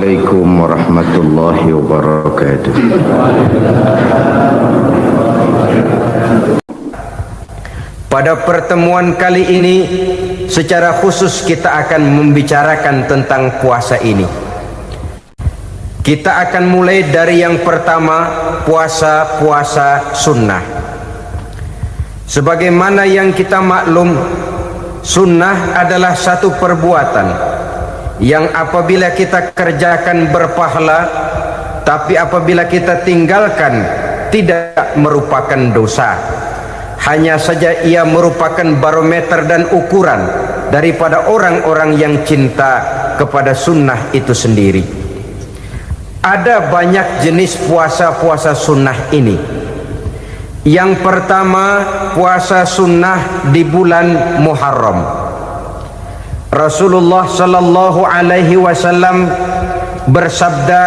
Assalamualaikum warahmatullahi wabarakatuh. Pada pertemuan kali ini secara khusus kita akan membicarakan tentang puasa ini. Kita akan mulai dari yang pertama, puasa sunnah. Sebagaimana yang kita maklum, sunnah adalah satu perbuatan yang apabila kita kerjakan berpahala, tapi apabila kita tinggalkan tidak merupakan dosa. Hanya saja ia merupakan barometer dan ukuran daripada orang-orang yang cinta kepada sunnah itu sendiri. Ada banyak jenis puasa sunnah ini. Yang pertama, puasa sunnah di bulan Muharram. Rasulullah sallallahu alaihi wasallam bersabda,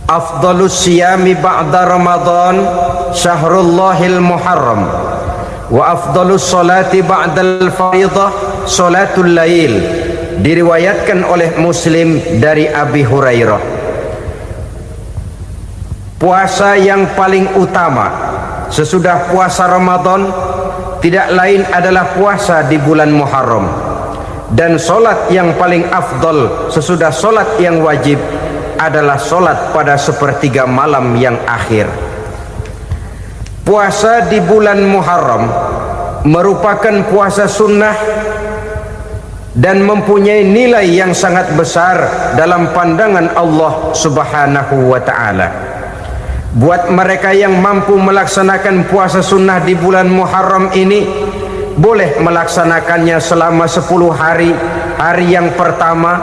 afdalus siyami ba'da Ramadan syahrullahil Muharram wa afdalus salati ba'dal fariḍah salatul lail. Diriwayatkan oleh Muslim dari Abi Hurairah. Puasa yang paling utama sesudah puasa Ramadan tidak lain adalah puasa di bulan Muharram, dan solat yang paling afdol sesudah solat yang wajib adalah solat pada sepertiga malam yang akhir. Puasa di bulan Muharram merupakan puasa sunnah dan mempunyai nilai yang sangat besar dalam pandangan Allah Subhanahu wa ta'ala. Buat mereka yang mampu melaksanakan puasa sunnah di bulan Muharram ini, boleh melaksanakannya selama 10 hari. Hari yang pertama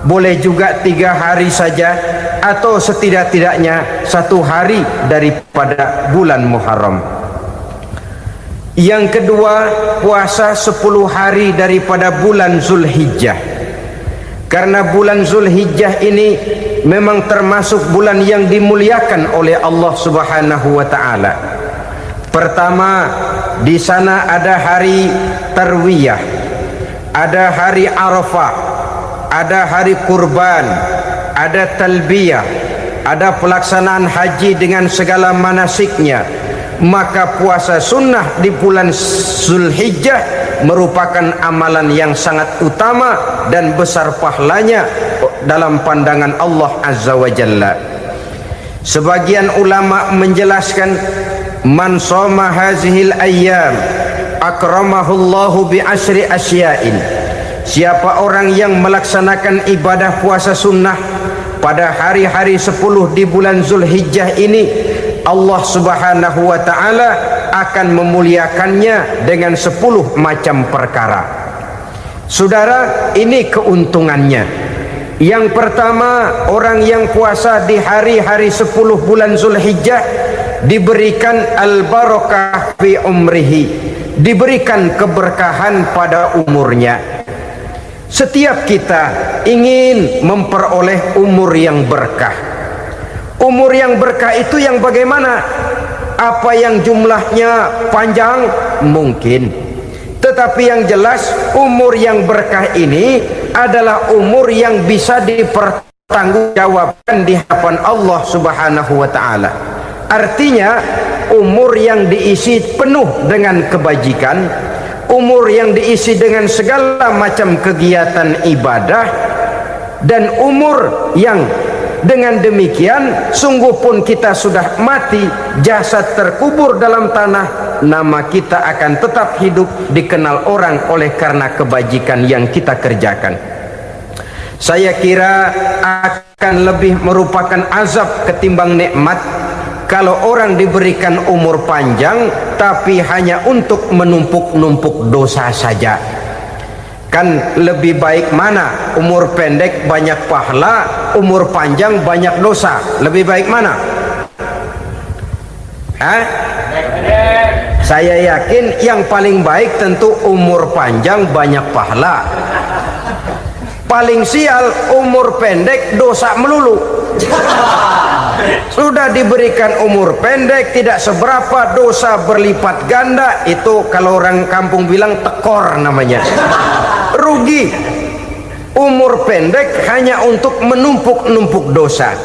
boleh juga 3 hari saja, atau setidak-tidaknya 1 hari daripada bulan Muharram. Yang kedua, puasa 10 hari daripada bulan Zulhijjah. Karena bulan Zulhijjah ini memang termasuk bulan yang dimuliakan oleh Allah Subhanahu wa ta'ala. Pertama, di sana ada hari Tarwiyah, ada hari Arafah, ada hari kurban, ada talbiyah, ada pelaksanaan haji dengan segala manasiknya. Maka puasa sunnah di bulan Zulhijjah merupakan amalan yang sangat utama dan besar pahalanya dalam pandangan Allah Azza wa Jalla. Sebagian ulama menjelaskan, man shoma hazihil ayyam akramahullahu bi asri asya'in. Siapa orang yang melaksanakan ibadah puasa sunnah pada hari-hari 10 di bulan Zulhijjah ini, Allah Subhanahu wa ta'ala akan memuliakannya dengan 10 macam perkara. Saudara, ini keuntungannya. Yang pertama, orang yang puasa di hari-hari 10 bulan Zulhijjah diberikan al-barakah fi umrihi, diberikan keberkahan pada umurnya. Setiap kita ingin memperoleh umur yang berkah. Umur yang berkah itu yang bagaimana? Apa yang jumlahnya panjang? Mungkin. Tetapi yang jelas, umur yang berkah ini adalah umur yang bisa dipertanggungjawabkan di hadapan Allah Subhanahu wa ta'ala. Artinya, umur yang diisi penuh dengan kebajikan, umur yang diisi dengan segala macam kegiatan ibadah, dan umur yang dengan demikian sungguh pun kita sudah mati, jasad terkubur dalam tanah, nama kita akan tetap hidup, dikenal orang oleh karena kebajikan yang kita kerjakan. Saya kira akan lebih merupakan azab ketimbang nikmat kalau orang diberikan umur panjang tapi hanya untuk menumpuk-numpuk dosa saja. Kan lebih baik mana? Umur pendek banyak pahala, umur panjang banyak dosa. Lebih baik mana? Saya yakin yang paling baik tentu umur panjang banyak pahala. Paling sial umur pendek dosa melulu. Sudah diberikan umur pendek, tidak seberapa, dosa berlipat ganda. Itu kalau orang kampung bilang tekor namanya. Rugi. Umur pendek hanya untuk menumpuk-numpuk dosa.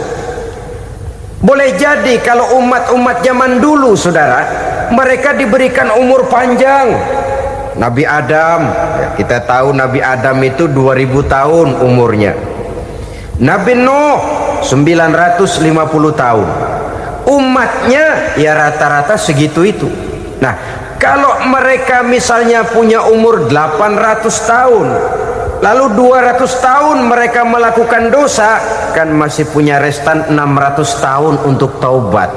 Boleh jadi kalau umat-umat zaman dulu, saudara, mereka diberikan umur panjang. Nabi Adam, kita tahu Nabi Adam itu 2000 tahun umurnya. Nabi Nuh 950 tahun. Umatnya ya rata-rata segitu itu. Nah, kalau mereka misalnya punya umur 800 tahun, lalu 200 tahun mereka melakukan dosa, kan masih punya restan 600 tahun untuk taubat.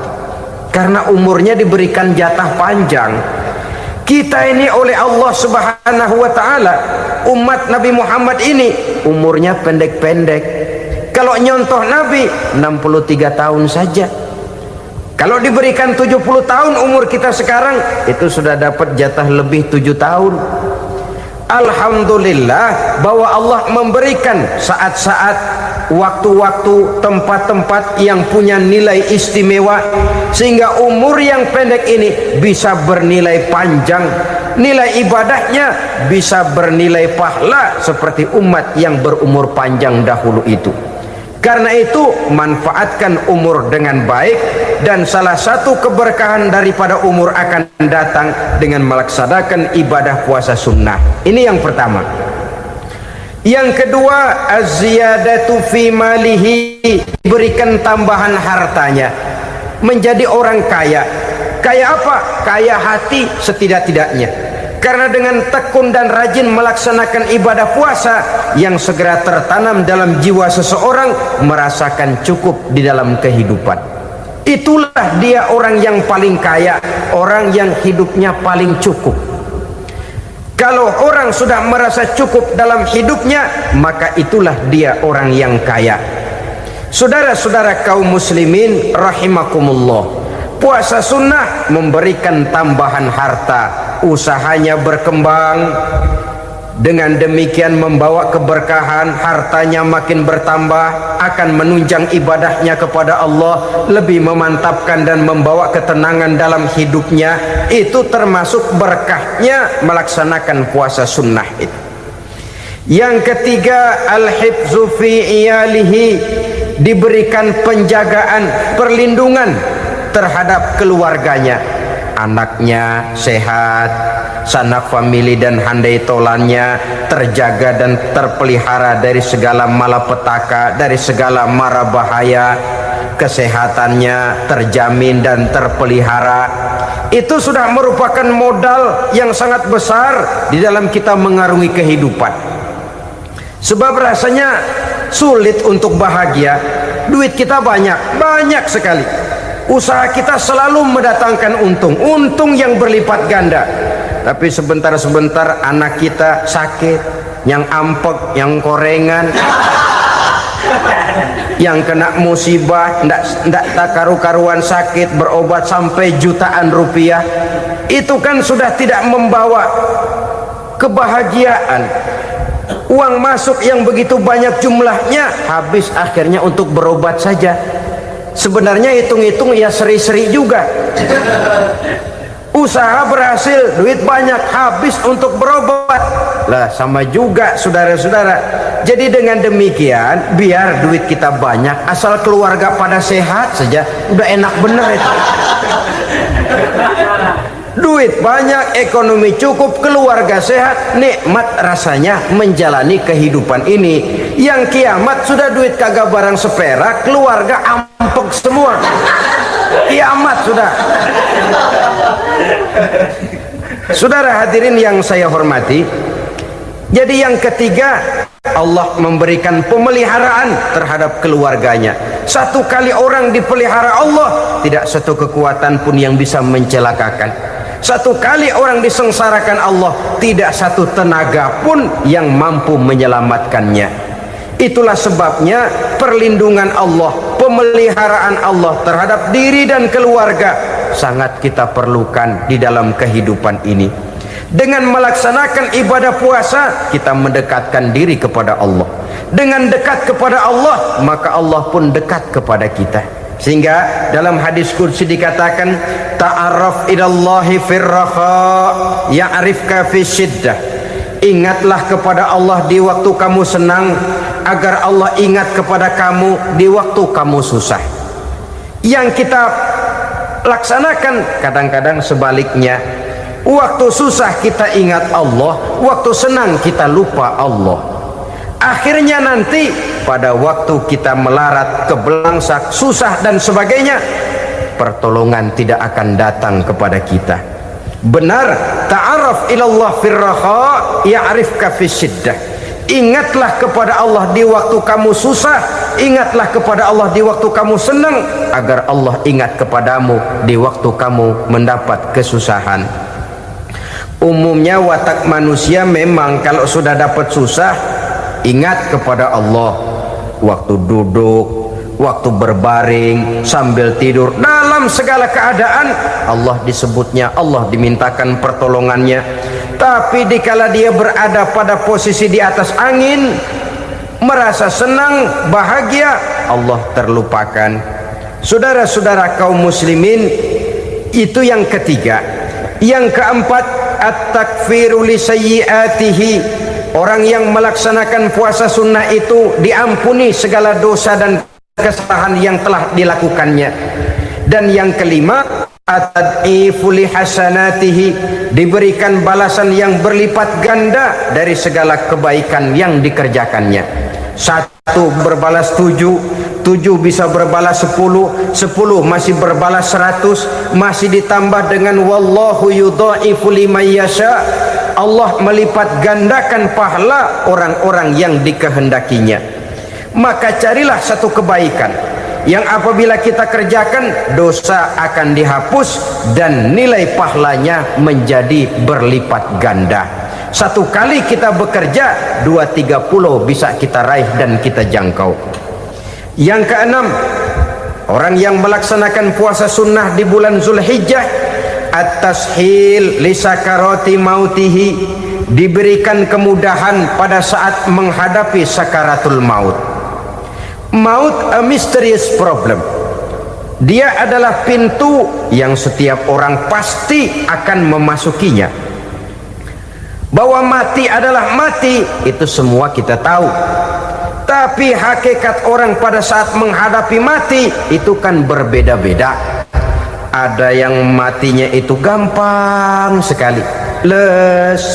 Karena umurnya diberikan jatah panjang. Kita ini oleh Allah Subhanahu wa taala, umat Nabi Muhammad ini umurnya pendek-pendek. Kalau nyontoh Nabi 63 tahun saja. Kalau diberikan 70 tahun umur kita sekarang, itu sudah dapat jatah lebih 7 tahun. Alhamdulillah bahwa Allah memberikan saat-saat, waktu-waktu, tempat-tempat yang punya nilai istimewa, sehingga umur yang pendek ini bisa bernilai panjang, nilai ibadahnya bisa bernilai pahala seperti umat yang berumur panjang dahulu itu. Karena itu manfaatkan umur dengan baik, dan salah satu keberkahan daripada umur akan datang dengan melaksanakan ibadah puasa sunnah. Ini yang pertama. Yang kedua, az-ziyadatu fi malihi, berikan tambahan hartanya, menjadi orang kaya. Kaya apa? Kaya hati setidak-tidaknya. Karena dengan tekun dan rajin melaksanakan ibadah puasa, yang segera tertanam dalam jiwa seseorang merasakan cukup di dalam kehidupan. Itulah dia orang yang paling kaya, orang yang hidupnya paling cukup. Kalau orang sudah merasa cukup dalam hidupnya, maka itulah dia orang yang kaya. Saudara-saudara kaum muslimin rahimakumullah, puasa sunnah memberikan tambahan harta, usahanya berkembang, dengan demikian membawa keberkahan, hartanya makin bertambah, akan menunjang ibadahnya kepada Allah, lebih memantapkan dan membawa ketenangan dalam hidupnya. Itu termasuk berkahnya melaksanakan puasa sunnah itu. Yang ketiga, al-hifzu fi iyalihi, diberikan penjagaan, perlindungan terhadap keluarganya, anaknya sehat, sanak famili dan handai tolannya terjaga dan terpelihara dari segala malapetaka, dari segala mara bahaya, kesehatannya terjamin dan terpelihara. Itu sudah merupakan modal yang sangat besar di dalam kita mengarungi kehidupan. Sebab rasanya sulit untuk bahagia, duit kita banyak sekali, usaha kita selalu mendatangkan untung yang berlipat ganda, tapi sebentar-sebentar anak kita sakit, yang ampek, yang korengan, yang kena musibah, ndak tak karu-karuan sakit, berobat sampai jutaan rupiah. Itu kan sudah tidak membawa kebahagiaan. Uang masuk yang begitu banyak jumlahnya, habis akhirnya untuk berobat saja. Sebenarnya hitung-hitung ya seri-seri juga. Usaha berhasil, duit banyak, habis untuk berobat. Lah sama juga saudara-saudara. Jadi dengan demikian, biar duit kita banyak, asal keluarga pada sehat saja, udah enak bener itu. Duit banyak, ekonomi cukup, keluarga sehat, nikmat rasanya menjalani kehidupan ini. Yang kiamat sudah duit kagak barang seperak, keluarga ampek semua. Kiamat sudah. Saudara hadirin yang saya hormati, jadi yang ketiga, Allah memberikan pemeliharaan terhadap keluarganya. Satu kali orang dipelihara Allah, tidak satu kekuatan pun yang bisa mencelakakan. Satu kali orang disengsarakan Allah, tidak satu tenaga pun yang mampu menyelamatkannya. Itulah sebabnya perlindungan Allah, pemeliharaan Allah terhadap diri dan keluarga sangat kita perlukan di dalam kehidupan ini. Dengan melaksanakan ibadah puasa, kita mendekatkan diri kepada Allah. Dengan dekat kepada Allah, maka Allah pun dekat kepada kita. Sehingga dalam hadis qudsi dikatakan, ta'arraf ilallahi firraha ya'rifka fi syiddah. Ingatlah kepada Allah di waktu kamu senang, agar Allah ingat kepada kamu di waktu kamu susah. Yang kita laksanakan kadang-kadang sebaliknya. Waktu susah kita ingat Allah, waktu senang kita lupa Allah. Akhirnya nanti pada waktu kita melarat, kebelangsak, susah dan sebagainya, pertolongan tidak akan datang kepada kita. Benar, ta'arraf ilallah firraha ya'rifka fisyiddah. Ingatlah kepada Allah di waktu kamu susah, ingatlah kepada Allah di waktu kamu senang, agar Allah ingat kepadamu di waktu kamu mendapat kesusahan. Umumnya watak manusia memang kalau sudah dapat susah, ingat kepada Allah. Waktu duduk, waktu berbaring, sambil tidur, dalam segala keadaan Allah disebutnya, Allah dimintakan pertolongannya. Tapi dikala dia berada pada posisi di atas angin, merasa senang, bahagia, Allah terlupakan. Saudara-saudara kaum muslimin, itu yang ketiga. Yang keempat, at-takfiru li sayyiatihi. Orang yang melaksanakan puasa sunnah itu diampuni segala dosa dan kesalahan yang telah dilakukannya. Dan yang kelima, at-tad'ifu li hasanatihi, diberikan balasan yang berlipat ganda dari segala kebaikan yang dikerjakannya. Satu berbalas 7, 7 bisa berbalas 10, 10 masih berbalas 100, masih ditambah dengan wallahu yudha'ifu liman yasha. Allah melipat gandakan pahala orang-orang yang dikehendakinya. Maka carilah satu kebaikan yang apabila kita kerjakan, dosa akan dihapus dan nilai pahalanya menjadi berlipat ganda. Satu kali kita bekerja, 2-3 pulau bisa kita raih dan kita jangkau. Yang keenam, orang yang melaksanakan puasa sunnah di bulan Zulhijjah, at-tashil li sakarati mautihi, diberikan kemudahan pada saat menghadapi sakaratul maut. Maut a mysterious problem. Dia adalah pintu yang setiap orang pasti akan memasukinya. Bahwa mati adalah mati, itu semua kita tahu. Tapi hakikat orang pada saat menghadapi mati itu kan berbeda-beda. Ada yang matinya itu gampang sekali,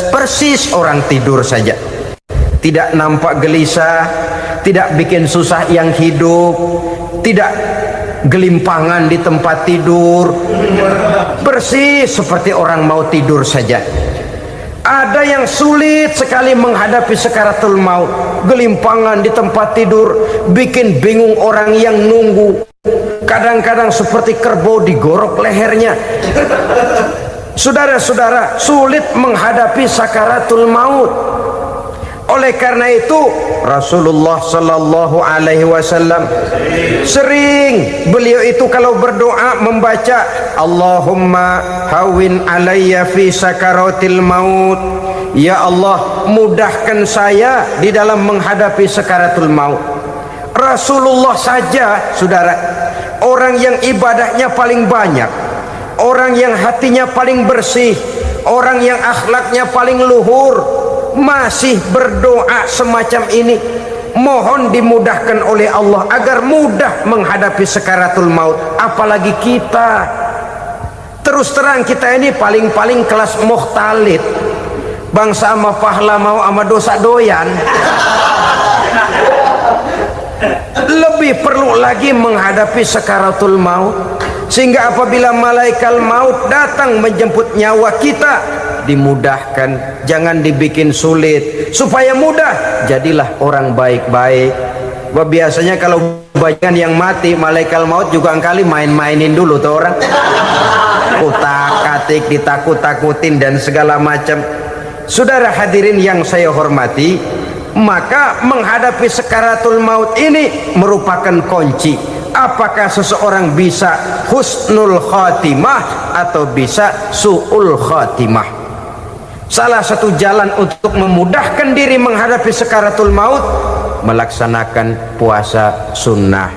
persis orang tidur saja, tidak nampak gelisah, tidak bikin susah yang hidup, tidak gelimpangan di tempat tidur, persis seperti orang mau tidur saja. Ada yang sulit sekali menghadapi sakaratul maut, gelimpangan di tempat tidur, bikin bingung orang yang nunggu. Kadang-kadang seperti kerbau digorok lehernya. Saudara-saudara, sulit menghadapi sakaratul maut. Oleh karena itu Rasulullah sallallahu alaihi wasallam sering, beliau itu kalau berdoa membaca Allahumma hawin alayya fi sakaratil maut. Ya Allah, mudahkan saya di dalam menghadapi sakaratul maut. Rasulullah saja, saudara, orang yang ibadahnya paling banyak, orang yang hatinya paling bersih, orang yang akhlaknya paling luhur, masih berdoa semacam ini, mohon dimudahkan oleh Allah agar mudah menghadapi sakaratul maut. Apalagi kita, terus terang kita ini paling-paling kelas mukhtalid, bangsa sama pahala mau sama dosa doyan. Lebih perlu lagi menghadapi sakaratul maut, sehingga apabila malaikat maut datang menjemput nyawa kita, dimudahkan, jangan dibikin sulit, supaya mudah. Jadilah orang baik-baik. Biasanya kalau banyak yang mati, malaikat maut juga kali main-mainin dulu tuh orang, utak-atik, ditakut-takutin dan segala macam. Saudara hadirin yang saya hormati, maka menghadapi sakaratul maut ini merupakan kunci. Apakah seseorang bisa husnul khatimah atau bisa su'ul khatimah? Salah satu jalan untuk memudahkan diri menghadapi sakaratul maut, melaksanakan puasa sunnah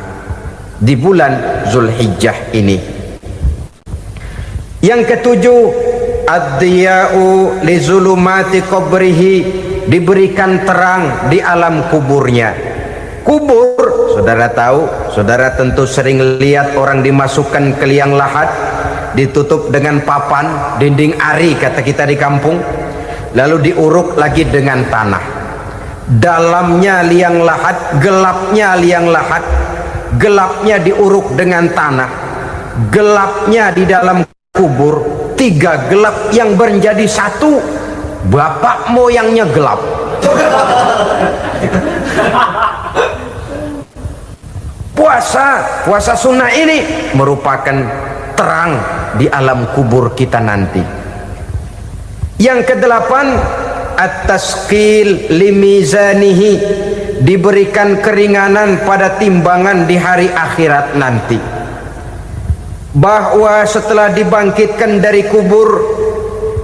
di bulan Zulhijjah ini. Yang ketujuh, ad-diya'u li zulumati qabrihi, diberikan terang di alam kuburnya. Kubur, saudara tahu, saudara tentu sering lihat orang dimasukkan ke liang lahat, ditutup dengan papan, dinding ari kata kita di kampung, lalu diuruk lagi dengan tanah. Dalamnya liang lahat, gelapnya liang lahat, gelapnya diuruk dengan tanah, gelapnya di dalam kubur, tiga gelap yang menjadi satu. Bapak moyangnya gelap. Puasa sunnah ini merupakan terang di alam kubur kita nanti. Yang kedelapan, at-tasqil limizanihi, diberikan keringanan pada timbangan di hari akhirat nanti. Bahwa setelah dibangkitkan dari kubur,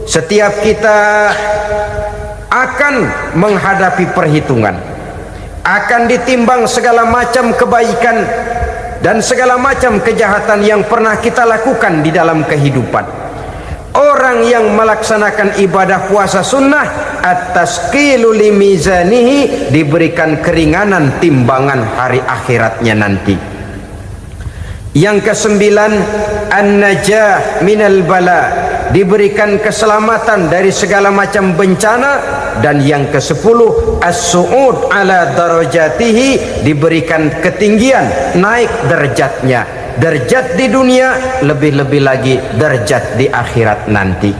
setiap kita akan menghadapi perhitungan, akan ditimbang segala macam kebaikan dan segala macam kejahatan yang pernah kita lakukan di dalam kehidupan. Orang yang melaksanakan ibadah puasa sunnah, at-tasqilu limizanihi, diberikan keringanan timbangan hari akhiratnya nanti. Yang kesembilan, an-najah minal bala, diberikan keselamatan dari segala macam bencana. Dan yang kesepuluh, as-su'ud ala darajatihi, diberikan ketinggian, naik derajatnya, derajat di dunia, lebih-lebih lagi derajat di akhirat nanti.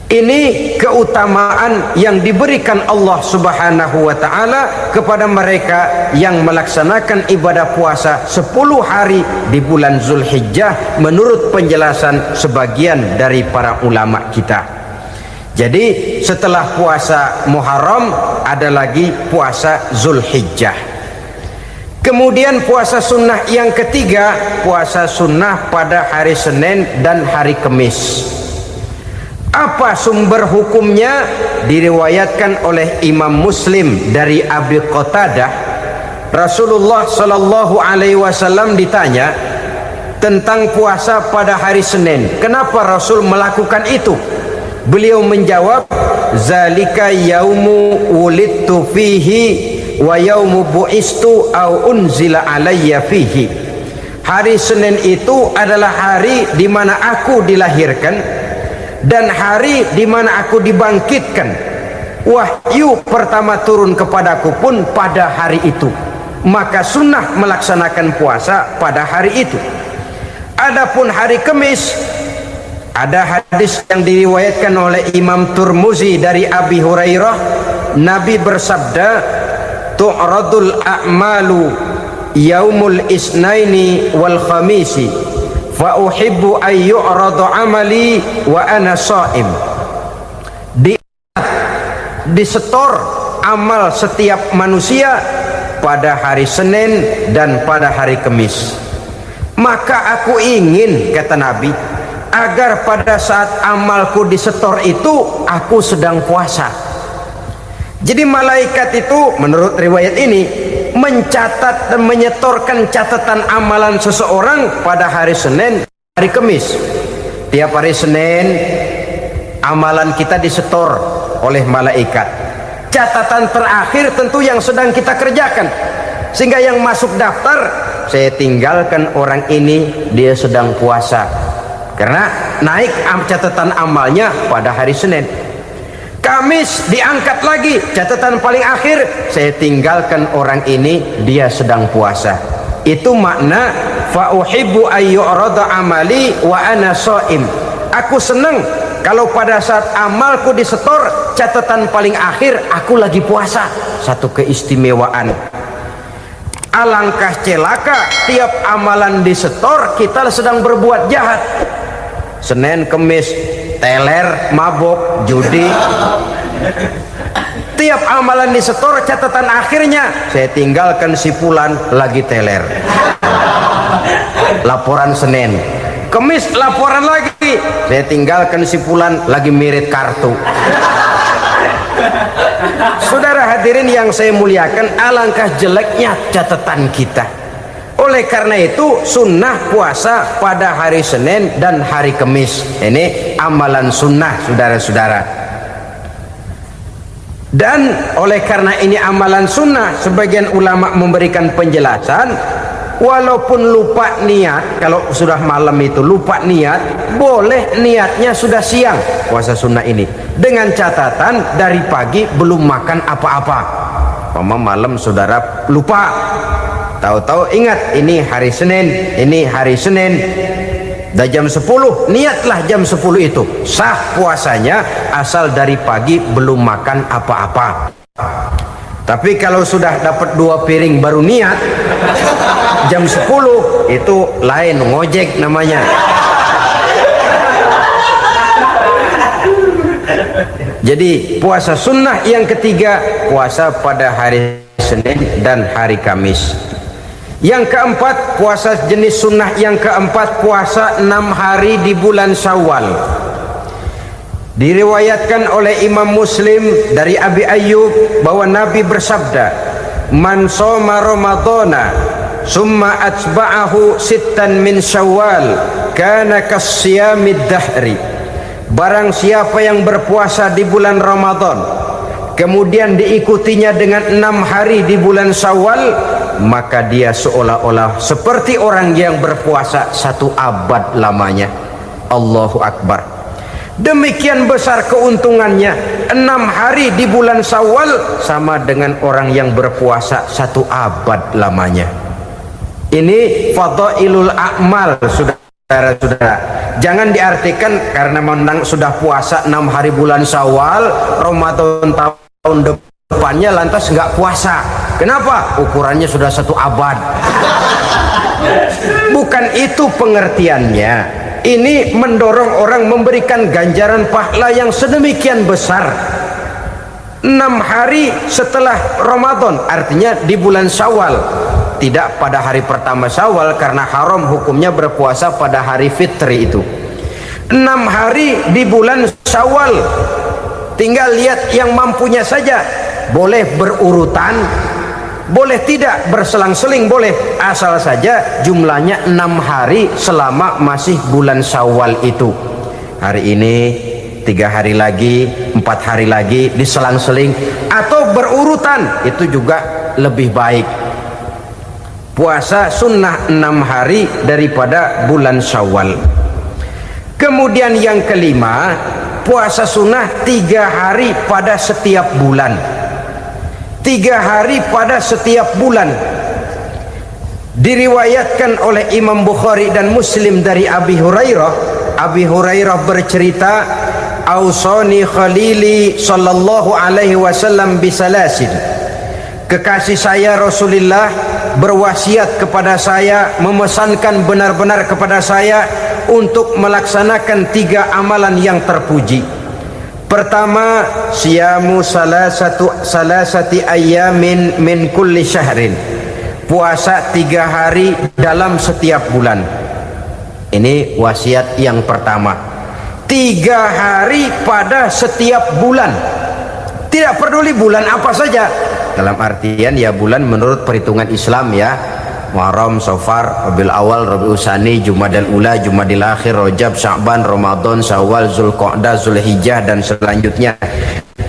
Ini keutamaan yang diberikan Allah Subhanahu wa ta'ala kepada mereka yang melaksanakan ibadah puasa 10 hari di bulan Zulhijjah menurut penjelasan sebagian dari para ulama kita. Jadi setelah puasa Muharram ada lagi puasa Zulhijjah. Kemudian puasa sunnah yang ketiga, puasa sunnah pada hari Senin dan hari Kamis. Apa sumber hukumnya? Diriwayatkan oleh Imam Muslim dari Abi Qatadah, Rasulullah sallallahu alaihi wasallam ditanya tentang puasa pada hari Senin. Kenapa Rasul melakukan itu? Beliau menjawab, zalika yaumu wulidtu fihi wa yaumu bu'istu au unzila alayya fihi. Hari Senin itu adalah hari di mana aku dilahirkan dan hari di mana aku dibangkitkan. Wahyu pertama turun kepadaku pun pada hari itu. Maka sunnah melaksanakan puasa pada hari itu. Adapun hari Kamis, ada hadis yang diriwayatkan oleh Imam Turmuzi dari Abi Hurairah, Nabi bersabda, tu'radul a'malu yaumul isnaini wal khamisi fa uhibbu an yu'rada amali wa ana sha'im. Disetor amal setiap manusia pada hari Senin dan pada hari Kamis. Maka aku ingin, kata Nabi, agar pada saat amalku disetor itu aku sedang puasa. Jadi malaikat itu menurut riwayat ini mencatat dan menyetorkan catatan amalan seseorang pada hari Senin, hari Kamis. Tiap hari Senin amalan kita disetor oleh malaikat. Catatan terakhir tentu yang sedang kita kerjakan, sehingga yang masuk daftar, saya tinggalkan orang ini, dia sedang puasa, karena naik catatan amalnya pada hari Senin. Kamis diangkat lagi, catatan paling akhir, saya tinggalkan orang ini, dia sedang puasa. Itu makna fa uhibbu ayyurada amali wa ana shaim. Aku senang kalau pada saat amalku disetor, catatan paling akhir aku lagi puasa. Satu keistimewaan. Alangkah celaka tiap amalan disetor kita sedang berbuat jahat. Senin, Kamis, teler, mabok, judi. Tiap amalan disetor, catatan akhirnya saya tinggalkan si fulan lagi teler. Laporan Senin. Kamis laporan lagi, saya tinggalkan si fulan lagi mirit kartu. Saudara hadirin yang saya muliakan, alangkah jeleknya catatan kita. Oleh karena itu sunnah puasa pada hari Senin dan hari Kamis. Ini amalan sunnah, saudara-saudara. Dan oleh karena ini amalan sunnah, sebagian ulama memberikan penjelasan, walaupun lupa niat, kalau sudah malam itu lupa niat, boleh niatnya sudah siang puasa sunnah ini, dengan catatan dari pagi belum makan apa-apa. Malam saudara lupa, tahu-tahu ingat ini hari Senin, dah jam 10, niatlah jam 10 itu, sah puasanya asal dari pagi belum makan apa-apa. Tapi kalau sudah dapat 2 piring baru niat jam 10, itu lain, ngojek namanya. Jadi puasa sunnah yang ketiga, puasa pada hari Senin dan hari Kamis. Yang keempat, puasa jenis sunnah yang keempat, puasa 6 hari di bulan Syawal. Diriwayatkan oleh Imam Muslim dari Abi Ayyub bahwa Nabi bersabda, "Man shoma Ramadhana summa atba'ahu sittan min Syawal kana kasyamid dahri." Barang siapa yang berpuasa di bulan Ramadan kemudian diikutinya dengan 6 hari di bulan Syawal, maka dia seolah-olah seperti orang yang berpuasa 1 abad lamanya. Allahu Akbar. Demikian besar keuntungannya. 6 hari di bulan Syawal sama dengan orang yang berpuasa 1 abad lamanya. Ini fadailul a'mal, saudara-saudara. Jangan diartikan karena menang sudah puasa 6 hari bulan Syawal, Ramadan tahun depannya lantas nggak puasa. Kenapa? Ukurannya sudah 1 abad. Bukan itu pengertiannya. Ini mendorong orang memberikan ganjaran pahala yang sedemikian besar. 6 hari setelah Ramadan, artinya di bulan Syawal, tidak pada hari pertama Syawal karena haram hukumnya berpuasa pada hari fitri itu. 6 hari di bulan Syawal, tinggal lihat yang mampunya saja, boleh berurutan, boleh tidak berselang-seling, boleh, asal saja jumlahnya 6 hari selama masih bulan Syawal itu. Hari ini 3 hari lagi, 4 hari lagi, diselang-seling atau berurutan, itu juga lebih baik. Puasa sunnah 6 hari daripada bulan Syawal. Kemudian yang kelima, puasa sunnah 3 hari pada setiap bulan. 3 hari pada setiap bulan. Diriwayatkan oleh Imam Bukhari dan Muslim dari Abi Hurairah. Abi Hurairah bercerita, "Ausani khalili sallallahu alaihi wasallam bisalasin." Kekasih saya Rasulullah berwasiat kepada saya, memesankan benar-benar kepada saya untuk melaksanakan 3 amalan yang terpuji. Pertama, siyamu salasati ayyamin min kulli syahrin. Puasa 3 hari dalam setiap bulan. Ini wasiat yang pertama. 3 hari pada setiap bulan. Tidak peduli bulan apa saja. Dalam artian ya bulan menurut perhitungan Islam ya. Muharram, Safar, Rabiul Awal, Rabiul Tsani, Jumadal Ula, Jumadil Akhir, Rajab, Sya'ban, Ramadan, Syawal, Zulqa'dah, Zulhijjah dan selanjutnya.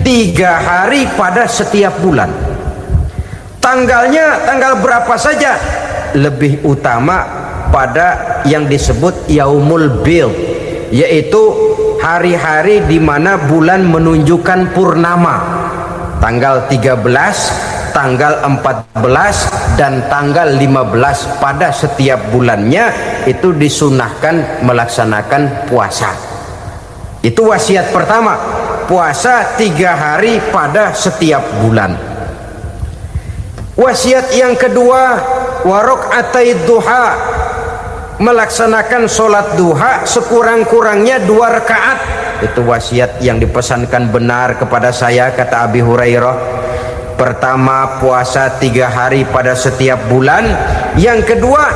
3 hari pada setiap bulan. Tanggalnya tanggal berapa saja, lebih utama pada yang disebut Yaumul Bid, yaitu hari-hari di mana bulan menunjukkan purnama. Tanggal 13, tanggal 14 dan tanggal 15 pada setiap bulannya itu disunahkan melaksanakan puasa. Itu wasiat pertama, puasa 3 hari pada setiap bulan. Wasiat yang kedua, waraqatai duha, melaksanakan sholat duha sekurang-kurangnya 2 rakaat. Itu wasiat yang dipesankan benar kepada saya, kata Abi Hurairah. Pertama, puasa 3 hari pada setiap bulan. Yang kedua,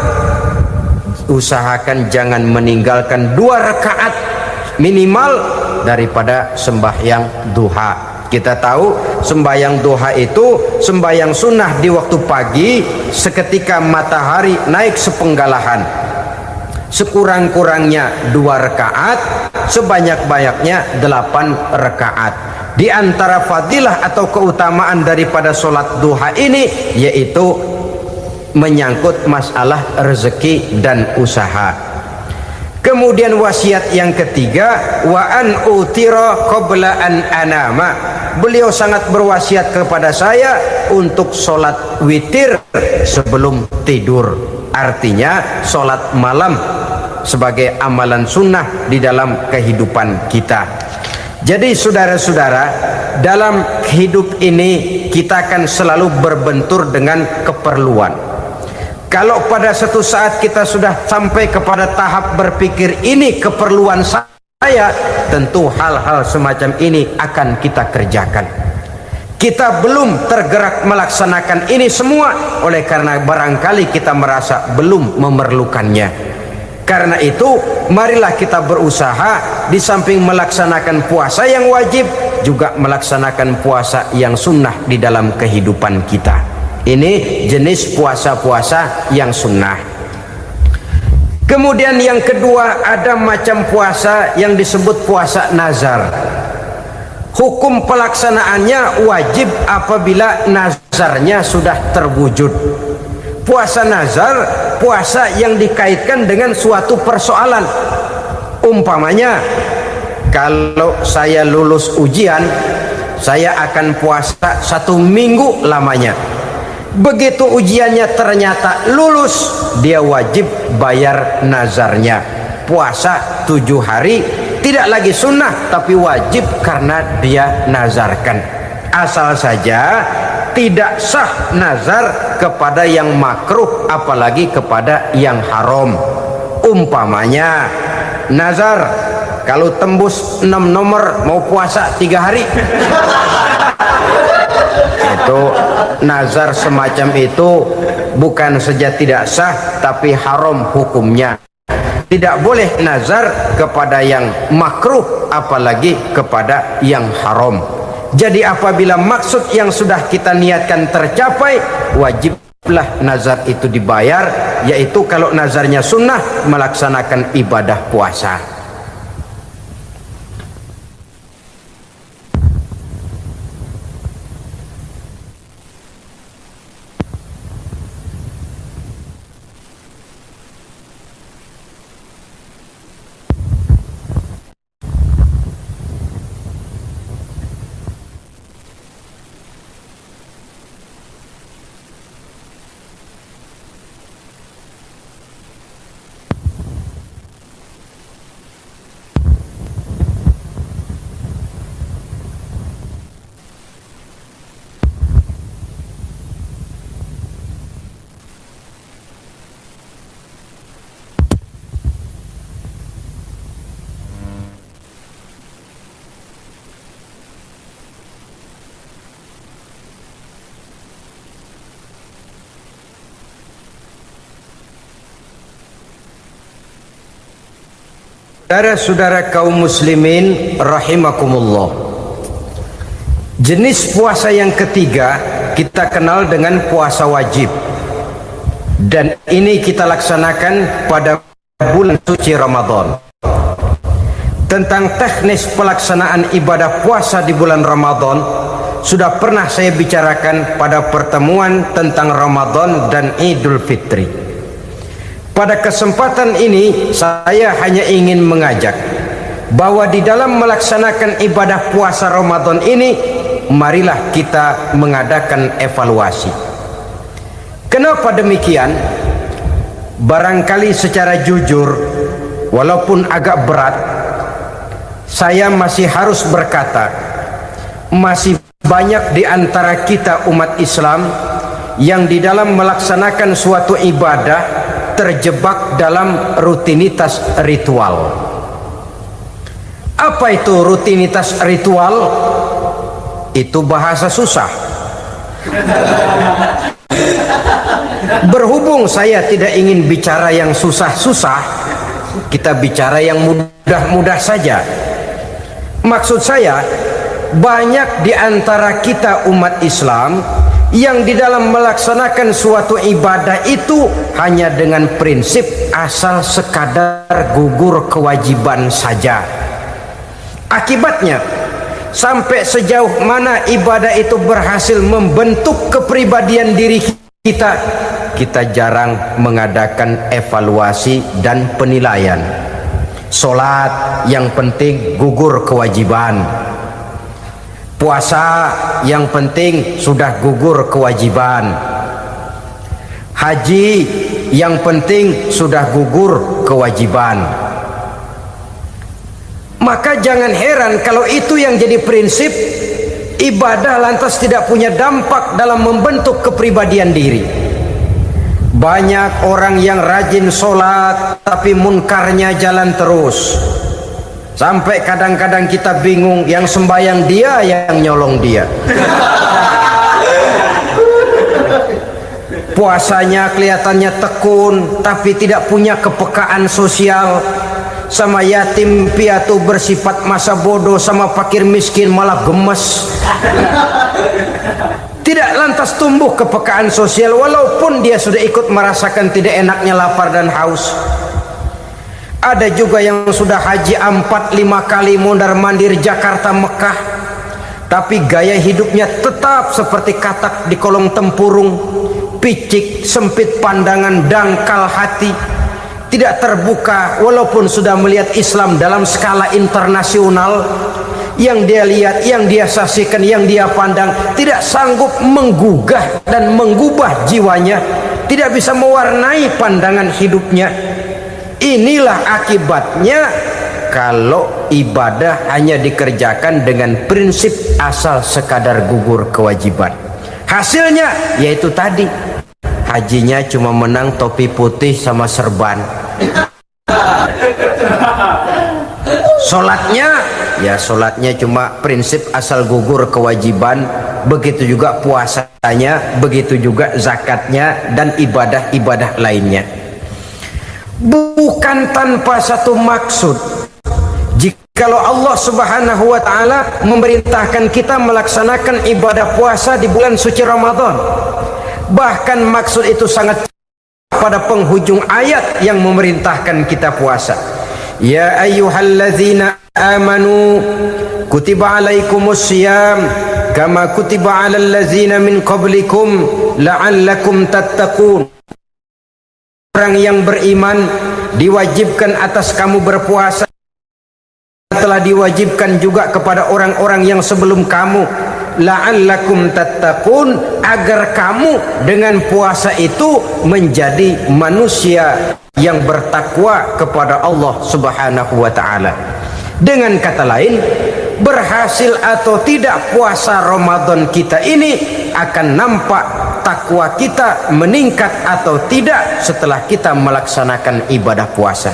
usahakan jangan meninggalkan 2 rakaat minimal daripada sembahyang duha. Kita tahu sembahyang duha itu sembahyang sunnah di waktu pagi seketika matahari naik sepenggalahan. Sekurang-kurangnya 2 rakaat, sebanyak-banyaknya 8 rakaat. Di antara fadilah atau keutamaan daripada solat duha ini yaitu menyangkut masalah rezeki dan usaha. Kemudian wasiat yang ketiga, wa an utira qabla an anama. Beliau sangat berwasiat kepada saya untuk solat witir sebelum tidur. Artinya solat malam sebagai amalan sunnah di dalam kehidupan kita. Jadi saudara-saudara, dalam hidup ini kita akan selalu berbentur dengan keperluan. Kalau pada satu saat kita sudah sampai kepada tahap berpikir ini keperluan saya, tentu hal-hal semacam ini akan kita kerjakan. Kita belum tergerak melaksanakan ini semua oleh karena barangkali kita merasa belum memerlukannya. Karena itu marilah kita berusaha di samping melaksanakan puasa yang wajib juga melaksanakan puasa yang sunnah di dalam kehidupan kita. Ini jenis puasa-puasa yang sunnah. Kemudian yang kedua, ada macam puasa yang disebut puasa nazar. Hukum pelaksanaannya wajib apabila nazarnya sudah terwujud. Puasa nazar, puasa yang dikaitkan dengan suatu persoalan. Umpamanya, kalau saya lulus ujian, saya akan puasa 1 minggu lamanya. Begitu ujiannya ternyata lulus, dia wajib bayar nazarnya. Puasa 7 hari, tidak lagi sunnah tapi wajib karena dia nazarkan. Asal saja tidak sah nazar kepada yang makruh apalagi kepada yang haram. Umpamanya nazar kalau tembus 6 nomor mau puasa 3 hari. Itu nazar semacam itu bukan saja tidak sah tapi haram hukumnya. Tidak boleh nazar kepada yang makruh apalagi kepada yang haram. Jadi apabila maksud yang sudah kita niatkan tercapai, wajiblah nazar itu dibayar, yaitu kalau nazarnya sunnah melaksanakan ibadah puasa. Saudara-saudara kaum muslimin rahimakumullah, jenis puasa yang ketiga kita kenal dengan puasa wajib, dan ini kita laksanakan pada bulan suci Ramadan. Tentang teknis pelaksanaan ibadah puasa di bulan Ramadan sudah pernah saya bicarakan pada pertemuan tentang Ramadan dan Idul Fitri. Pada kesempatan ini saya hanya ingin mengajak bahwa di dalam melaksanakan ibadah puasa Ramadan ini, marilah kita mengadakan evaluasi. Kenapa demikian? Barangkali secara jujur, walaupun agak berat, saya masih harus berkata, masih banyak di antara kita umat Islam yang di dalam melaksanakan suatu ibadah terjebak dalam rutinitas ritual. Apa itu rutinitas ritual? Itu bahasa susah. Berhubung saya tidak ingin bicara yang susah-susah, kita bicara yang mudah-mudah saja. Maksud saya, banyak di antara kita umat Islam yang di dalam melaksanakan suatu ibadah itu hanya dengan prinsip asal sekadar gugur kewajiban saja. Akibatnya, sampai sejauh mana ibadah itu berhasil membentuk kepribadian diri kita, kita jarang mengadakan evaluasi dan penilaian. Solat yang penting gugur kewajiban, puasa yang penting sudah gugur kewajiban, haji yang penting sudah gugur kewajiban. Maka jangan heran kalau itu yang jadi prinsip, ibadah lantas tidak punya dampak dalam membentuk kepribadian diri. Banyak orang yang rajin sholat tapi munkarnya jalan terus, sampai kadang-kadang kita bingung, yang sembahyang dia, yang nyolong dia. Puasanya kelihatannya tekun tapi tidak punya kepekaan sosial. Sama yatim piatu bersifat masa bodoh, sama fakir miskin malah gemes. Tidak lantas tumbuh kepekaan sosial walaupun dia sudah ikut merasakan tidak enaknya lapar dan haus. Ada juga yang sudah haji 4-5 kali mondar-mandir Jakarta Mekah, tapi gaya hidupnya tetap seperti katak di kolong tempurung, picik, sempit pandangan, dangkal hati, tidak terbuka walaupun sudah melihat Islam dalam skala internasional. Yang dia lihat, yang dia saksikan, yang dia pandang tidak sanggup menggugah dan mengubah jiwanya, tidak bisa mewarnai pandangan hidupnya. Inilah akibatnya kalau ibadah hanya dikerjakan dengan prinsip asal sekadar gugur kewajiban. Hasilnya yaitu tadi, hajinya cuma menang topi putih sama serban. Sholatnya cuma prinsip asal gugur kewajiban, begitu juga puasanya, begitu juga zakatnya dan ibadah-ibadah lainnya. Bukan tanpa satu maksud. Jikalau Allah Subhanahu wa taala memerintahkan kita melaksanakan ibadah puasa di bulan suci Ramadan, bahkan maksud itu sangat pada penghujung ayat yang memerintahkan kita puasa. Ya ayyuhalladzina amanu kutiba alaikumus syiyam kama kutiba alal ladzina min qablikum la'allakum tattaqun. Orang yang beriman diwajibkan atas kamu berpuasa, telah diwajibkan juga kepada orang-orang yang sebelum kamu, la'allakum tattaqun, agar kamu dengan puasa itu menjadi manusia yang bertakwa kepada Allah Subhanahu wa taala. Dengan kata lain, berhasil atau tidak puasa Ramadan kita ini akan nampak takwa kita meningkat atau tidak setelah kita melaksanakan ibadah puasa.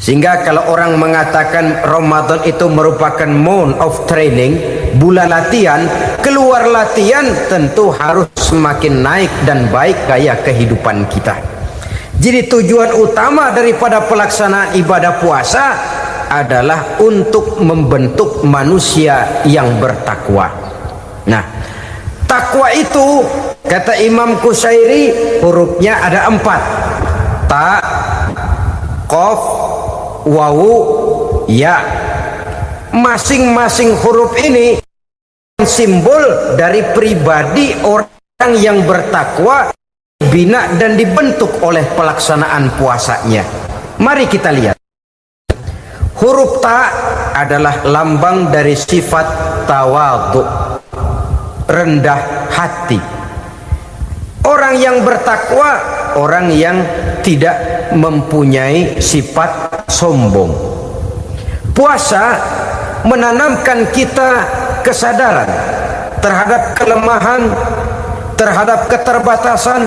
Sehingga kalau orang mengatakan Ramadan itu merupakan month of training, bulan latihan, keluar latihan tentu harus semakin naik dan baik gaya kehidupan kita. Jadi tujuan utama daripada pelaksanaan ibadah puasa adalah untuk membentuk manusia yang bertakwa. Nah, takwa itu kata Imam Qusairi hurufnya ada 4. Ta, qaf, wawu, ya. Masing-masing huruf ini simbol dari pribadi orang yang bertakwa, dibina dan dibentuk oleh pelaksanaan puasanya. Mari kita lihat. Huruf ta adalah lambang dari sifat tawadhu, rendah hati. Orang yang bertakwa, orang yang tidak mempunyai sifat sombong. Puasa menanamkan kita kesadaran terhadap kelemahan, terhadap keterbatasan,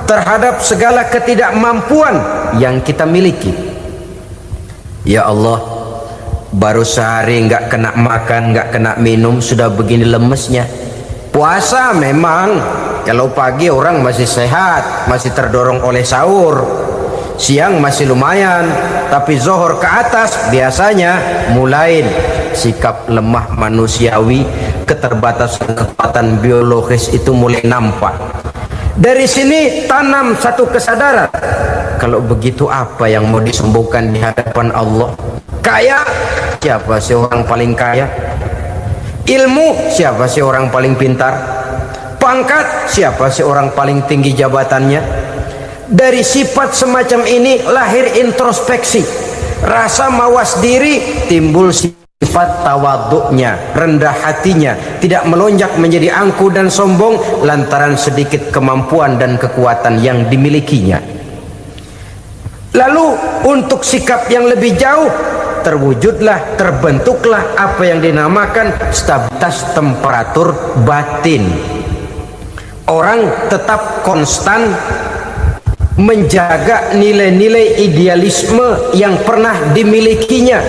terhadap segala ketidakmampuan yang kita miliki. Ya Allah, baru sehari nggak kena makan, nggak kena minum, sudah begini lemesnya. Puasa memang kalau pagi orang masih sehat, masih terdorong oleh sahur, siang masih lumayan, tapi zuhur ke atas biasanya mulai sikap lemah manusiawi, keterbatasan kekuatan biologis itu mulai nampak. Dari sini tanam satu kesadaran, kalau begitu apa yang mau disembuhkan di hadapan Allah? Kaya, siapa sih orang paling kaya? Ilmu, siapa sih orang paling pintar? Pangkat, siapa sih orang paling tinggi jabatannya? Dari sifat semacam ini lahir introspeksi, rasa mawas diri, timbul sifat tawaduknya, rendah hatinya, tidak melonjak menjadi angkuh dan sombong lantaran sedikit kemampuan dan kekuatan yang dimilikinya. Lalu untuk sikap yang lebih jauh, terbentuklah apa yang dinamakan stabilitas temperatur batin. Orang tetap konstan menjaga nilai-nilai idealisme yang pernah dimilikinya.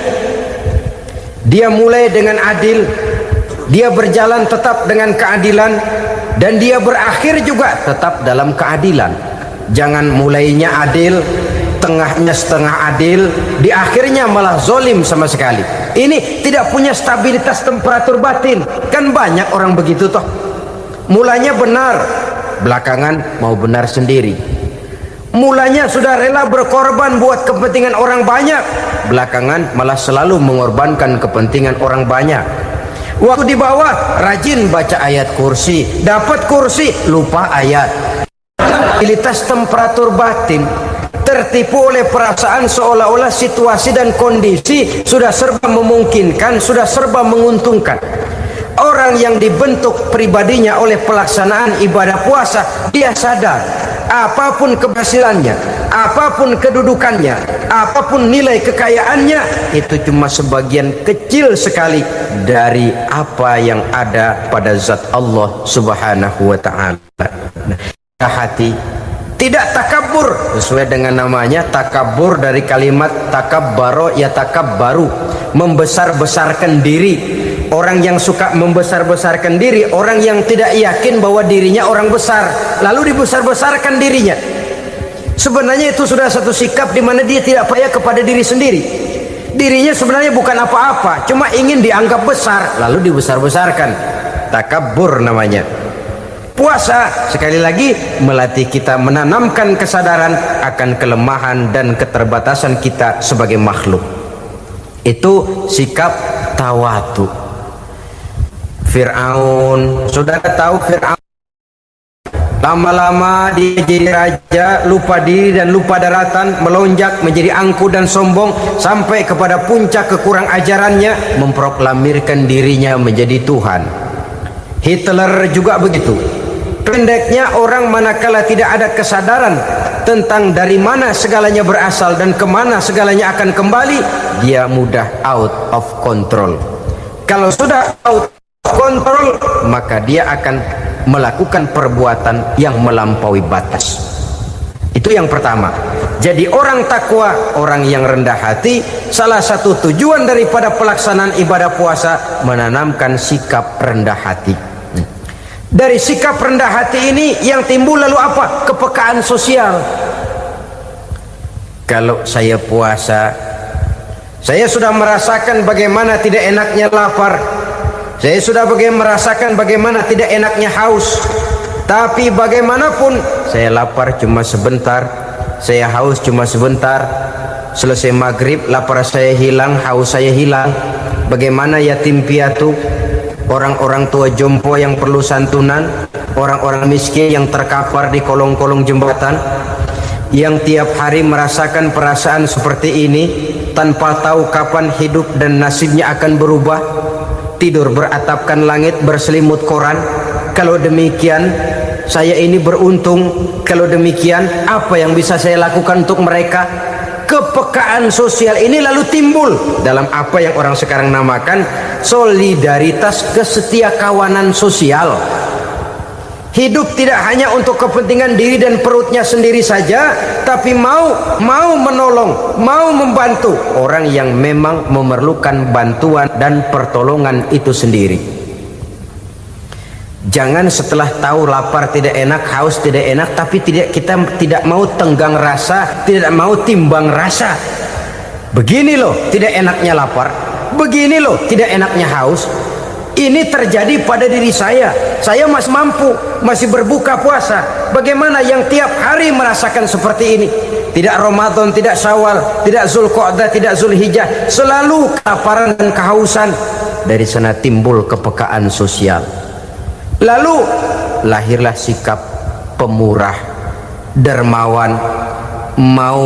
Dia mulai dengan adil, dia berjalan tetap dengan keadilan, dan dia berakhir juga tetap dalam keadilan. Jangan mulainya adil, tengahnya setengah adil, di akhirnya malah zolim sama sekali. Ini tidak punya stabilitas temperatur batin. Kan banyak orang begitu toh. Mulanya benar, belakangan mau benar sendiri. Mulanya sudah rela berkorban buat kepentingan orang banyak, belakangan malah selalu mengorbankan kepentingan orang banyak. Waktu di bawah rajin baca ayat kursi, dapat kursi lupa ayat. Stabilitas temperatur batin, tertipu oleh perasaan seolah-olah situasi dan kondisi sudah serba memungkinkan, sudah serba menguntungkan. Orang yang dibentuk pribadinya oleh pelaksanaan ibadah puasa, dia sadar apapun keberhasilannya, apapun kedudukannya, apapun nilai kekayaannya, itu cuma sebagian kecil sekali dari apa yang ada pada zat Allah Subhanahu wa ta'ala. Hati tidak takabur, sesuai dengan namanya takabur dari kalimat takabbaro ya takabbaru, membesar-besarkan diri. Orang yang suka membesar-besarkan diri, orang yang tidak yakin bahwa dirinya orang besar, lalu dibesar-besarkan dirinya. Sebenarnya itu sudah satu sikap di mana dia tidak percaya kepada diri sendiri. Dirinya sebenarnya bukan apa-apa, cuma ingin dianggap besar, lalu dibesar-besarkan. Takabbur namanya. Puasa sekali lagi melatih kita menanamkan kesadaran akan kelemahan dan keterbatasan kita sebagai makhluk. Itu sikap tawadu. Fir'aun, saudara tahu Fir'aun, lama-lama dia jadi raja, lupa diri dan lupa daratan, melonjak menjadi angkuh dan sombong sampai kepada puncak kekurang ajarannya, memproklamirkan dirinya menjadi Tuhan. Hitler juga begitu. Pendeknya orang manakala tidak ada kesadaran tentang dari mana segalanya berasal dan kemana segalanya akan kembali, dia mudah out of control. Kalau sudah out kontrol, maka dia akan melakukan perbuatan yang melampaui batas. Itu yang pertama. Jadi orang takwa, orang yang rendah hati, salah satu tujuan daripada pelaksanaan ibadah puasa menanamkan sikap rendah hati. Dari sikap rendah hati ini yang timbul lalu apa? Kepekaan sosial. Kalau saya puasa, saya sudah merasakan bagaimana tidak enaknya lapar. Saya sudah merasakan bagaimana tidak enaknya haus. Tapi bagaimanapun, saya lapar cuma sebentar, saya haus cuma sebentar. Selesai maghrib, lapar saya hilang, haus saya hilang. Bagaimana yatim piatu, orang-orang tua jompo yang perlu santunan, orang-orang miskin yang terkapar di kolong-kolong jembatan, yang tiap hari merasakan perasaan seperti ini tanpa tahu kapan hidup dan nasibnya akan berubah. Tidur beratapkan langit, berselimut koran. Kalau demikian, saya ini beruntung. Kalau demikian, apa yang bisa saya lakukan untuk mereka? Kepekaan sosial ini lalu timbul dalam apa yang orang sekarang namakan solidaritas kesetiakawanan sosial. Hidup tidak hanya untuk kepentingan diri dan perutnya sendiri saja, tapi mau menolong, mau membantu orang yang memang memerlukan bantuan dan pertolongan itu sendiri. Jangan setelah tahu lapar tidak enak, haus tidak enak, tapi kita tidak mau tenggang rasa, tidak mau timbang rasa. Begini loh tidak enaknya lapar, begini loh tidak enaknya haus. Ini terjadi pada diri saya masih mampu, masih berbuka puasa. Bagaimana yang tiap hari merasakan seperti ini? Tidak Ramadan, tidak Syawal, tidak Zulqa'dah, tidak Zulhijjah, selalu kelaparan dan kehausan. Dari sana timbul kepekaan sosial. Lalu lahirlah sikap pemurah, dermawan, mau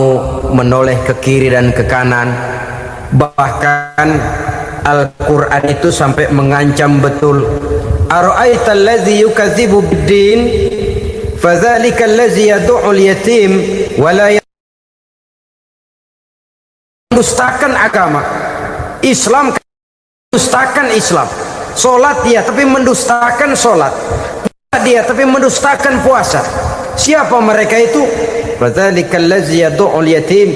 menoleh ke kiri dan ke kanan. Bahkan Al-Quran itu sampai mengancam betul, ara'aita allazi yukadzibu bid-din fadzalika allazi yad'ul yatim wa la mendustakan agama. Islam mendustakan Islam. Salat dia tapi mendustakan salat. Puasa dia tapi mendustakan puasa. Siapa mereka itu? Fadzalika allazi yad'ul yatim.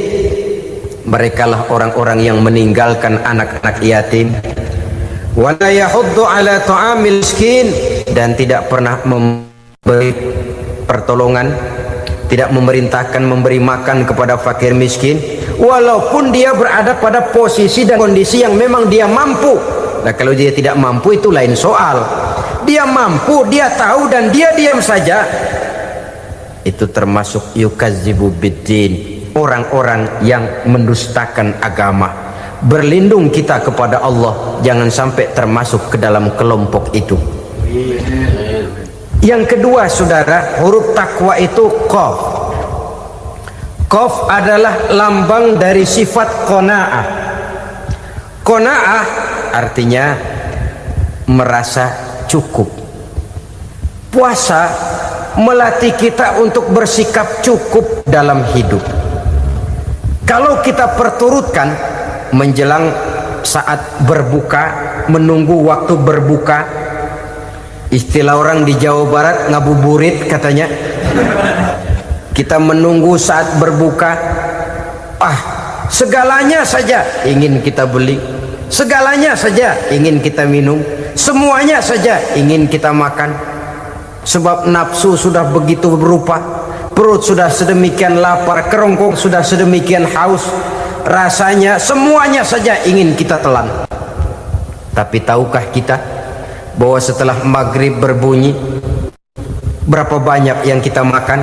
Merekalah orang-orang yang meninggalkan anak-anak yatim. Wa la yahuddu ala ta'amil miskin, dan tidak pernah memberi pertolongan, tidak memerintahkan memberi makan kepada fakir miskin, walaupun dia berada pada posisi dan kondisi yang memang dia mampu. Nah, kalau dia tidak mampu itu lain soal. Dia mampu, dia tahu, dan dia diam saja, itu termasuk yukadzibu biddin, orang-orang yang mendustakan agama. Berlindung kita kepada Allah, jangan sampai termasuk ke dalam kelompok itu. Yang kedua saudara, huruf takwa itu qaf. Qaf adalah lambang dari sifat qanaah. Qanaah artinya merasa cukup. Puasa melatih kita untuk bersikap cukup dalam hidup. Kalau kita perturutkan menjelang saat berbuka, menunggu waktu berbuka, istilah orang di Jawa Barat ngabuburit katanya, kita menunggu saat berbuka, segalanya saja ingin kita beli, segalanya saja ingin kita minum, semuanya saja ingin kita makan, sebab nafsu sudah begitu berupa. Perut sudah sedemikian lapar, kerongkong sudah sedemikian haus, rasanya semuanya saja ingin kita telan. Tapi tahukah kita bahwa setelah maghrib berbunyi, berapa banyak yang kita makan,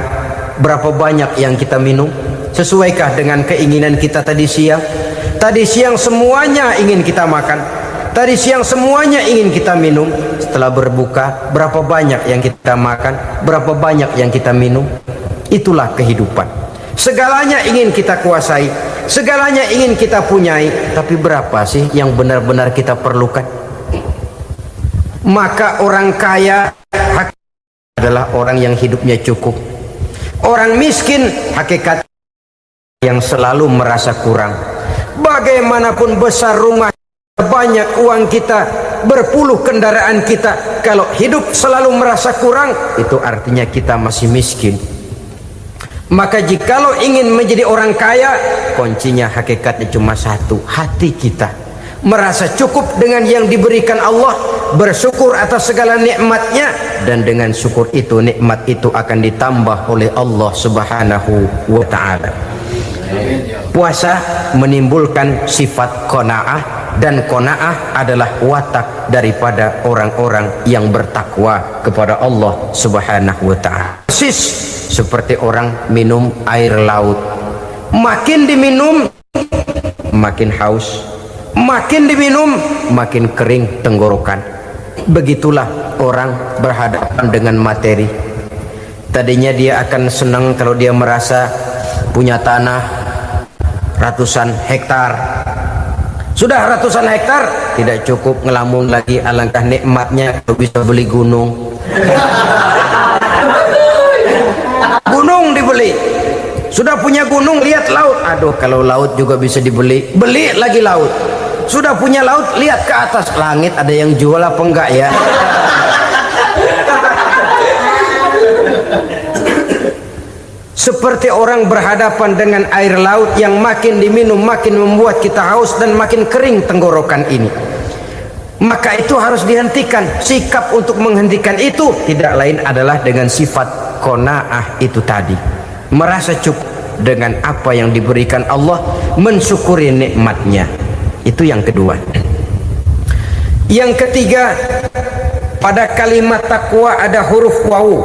berapa banyak yang kita minum? Sesuaikah dengan keinginan kita tadi siang? Tadi siang semuanya ingin kita makan, tadi siang semuanya ingin kita minum. Setelah berbuka, berapa banyak yang kita makan, berapa banyak yang kita minum? Itulah kehidupan. Segalanya ingin kita kuasai, segalanya ingin kita punyai, tapi berapa sih yang benar-benar kita perlukan? Maka orang kaya adalah orang yang hidupnya cukup. Orang miskin hakikat yang selalu merasa kurang. Bagaimanapun besar rumah, banyak uang kita, berpuluh kendaraan kita, kalau hidup selalu merasa kurang, itu artinya kita masih miskin. Maka jikalau ingin menjadi orang kaya, kuncinya hakikatnya cuma satu, hati kita merasa cukup dengan yang diberikan Allah, bersyukur atas segala nikmatnya, dan dengan syukur itu, nikmat itu akan ditambah oleh Allah Subhanahu wa ta'ala. Puasa menimbulkan sifat qanaah, dan qanaah adalah watak daripada orang-orang yang bertakwa kepada Allah Subhanahu wa ta'ala. Seperti orang minum air laut, makin diminum makin haus, makin diminum makin kering tenggorokan. Begitulah orang berhadapan dengan materi. Tadinya dia akan senang kalau dia merasa punya tanah ratusan hektar. Sudah ratusan hektar tidak cukup, ngelamun lagi, alangkah nikmatnya kalau bisa beli gunung. Gunung dibeli, sudah punya gunung, lihat laut, aduh kalau laut juga bisa dibeli, beli lagi laut. Sudah punya laut, lihat ke atas langit, ada yang jual apa enggak ya? Seperti orang berhadapan dengan air laut yang makin diminum makin membuat kita haus dan makin kering tenggorokan ini. Maka itu harus dihentikan. Sikap untuk menghentikan itu tidak lain adalah dengan sifat qanaah itu tadi, merasa cukup dengan apa yang diberikan Allah, mensyukuri nikmatnya. Itu yang kedua. Yang ketiga, pada kalimat takwa ada huruf wawu.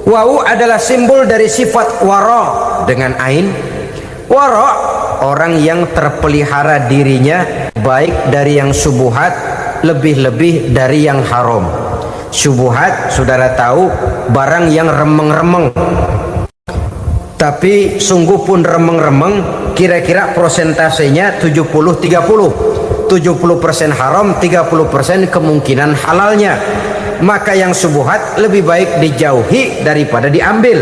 Wawu adalah simbol dari sifat wara dengan ain. Wara, orang yang terpelihara dirinya baik dari yang subuhat, lebih-lebih dari yang haram. Subuhat, saudara tahu, barang yang remeng-remeng, tapi sungguh pun remeng-remeng. Kira-kira prosentasenya 70-30. 70% haram, 30% kemungkinan halalnya. Maka yang subuhat lebih baik dijauhi daripada diambil.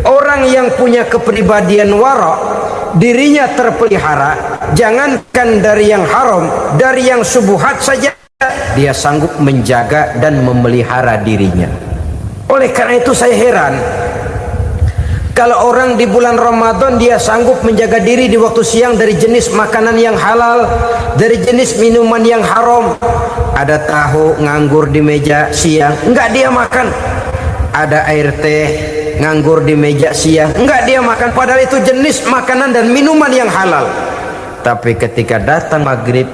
Orang yang punya kepribadian wara, dirinya terpelihara, jangankan dari yang haram, dari yang subuhat saja dia sanggup menjaga dan memelihara dirinya. Oleh karena itu saya heran kalau orang di bulan Ramadan dia sanggup menjaga diri di waktu siang dari jenis makanan yang halal, dari jenis minuman yang haram. Ada tahu nganggur di meja siang, enggak dia makan. Ada air teh nganggur di meja siang, enggak dia makan. Padahal itu jenis makanan dan minuman yang halal. Tapi ketika datang maghrib,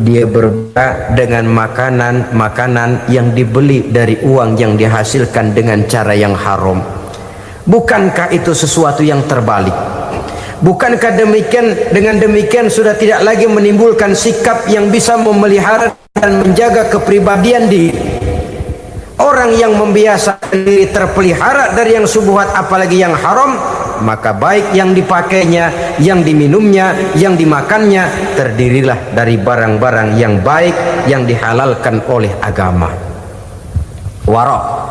dia berbuka dengan makanan yang dibeli dari uang yang dihasilkan dengan cara yang haram. Bukankah itu sesuatu yang terbalik? Bukankah dengan demikian sudah tidak lagi menimbulkan sikap yang bisa memelihara dan menjaga kepribadian diri? Orang yang membiasakan diri terpelihara dari yang subuhat apalagi yang haram, maka baik yang dipakainya, yang diminumnya, yang dimakannya terdirilah dari barang-barang yang baik yang dihalalkan oleh agama. Wara.